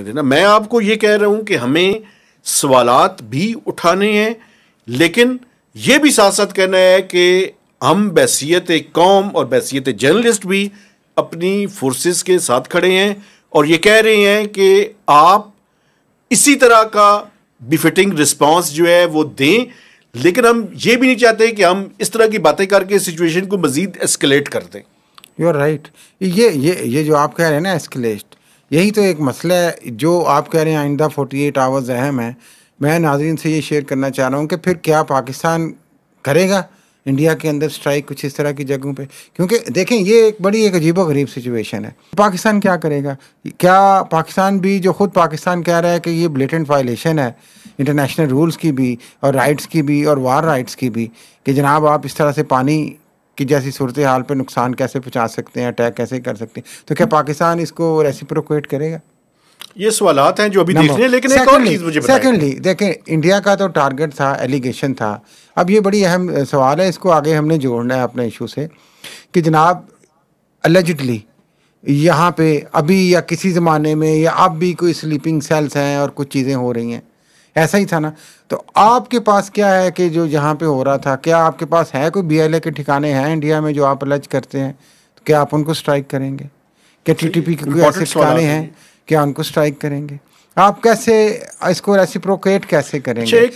ना, मैं आपको ये कह रहा हूं कि हमें सवालात भी उठाने हैं, लेकिन ये भी साथ साथ कहना है कि हम बैसियत एक कौम और बैसियत जर्नलिस्ट भी अपनी फोर्सेस के साथ खड़े हैं और ये कह रहे हैं कि आप इसी तरह का बिफिटिंग रिस्पांस जो है वो दें, लेकिन हम ये भी नहीं चाहते कि हम इस तरह की बातें करके सिचुएशन को मजीद एस्केलेट कर दें। You are right. ये जो आप कह रहे हैं ना एस्केलेट, यही तो एक मसला है जो आप कह रहे हैं आइंदा 48 आवर्स अहम है। मैं नाज़रीन से ये शेयर करना चाह रहा हूँ कि फिर क्या पाकिस्तान करेगा इंडिया के अंदर स्ट्राइक कुछ इस तरह की जगहों पे? क्योंकि देखें ये एक बड़ी एक अजीबो गरीब सिचुएशन है। पाकिस्तान क्या करेगा? क्या पाकिस्तान भी, जो ख़ुद पाकिस्तान कह रहा है कि ये ब्लेटेंट वायलेशन है इंटरनेशनल रूल्स की भी और राइट्स की भी और वार राइट्स की भी, कि जनाब आप इस तरह से पानी कि जैसी सूरत हाल पे नुकसान कैसे पहुंचा सकते हैं, अटैक कैसे कर सकते हैं, तो क्या पाकिस्तान इसको रेसिप्रोकेट करेगा? ये सवालात हैं जो अभी देखने हैं, लेकिन एक और चीज़ मुझे बताएं। सेकेंडली देखें, इंडिया का तो टारगेट था, एलिगेशन था। अब ये बड़ी अहम सवाल है, इसको आगे हमने जोड़ना है अपने इशू से कि जनाब अलेजिडली यहाँ पे अभी या किसी ज़माने में या अब भी कोई स्लीपिंग सेल्स हैं और कुछ चीज़ें हो रही हैं, ऐसा ही था ना? तो आपके पास क्या है कि जो यहाँ पे हो रहा था, क्या आपके पास है कोई BLA के ठिकाने हैं इंडिया में जो आप अलर्ज करते हैं? तो क्या आप उनको स्ट्राइक करेंगे? क्या TTP के कोई ऐसे ठिकाने हैं, क्या उनको स्ट्राइक करेंगे? आप कैसे इसको रेसिप्रोकेट कैसे करेंगे?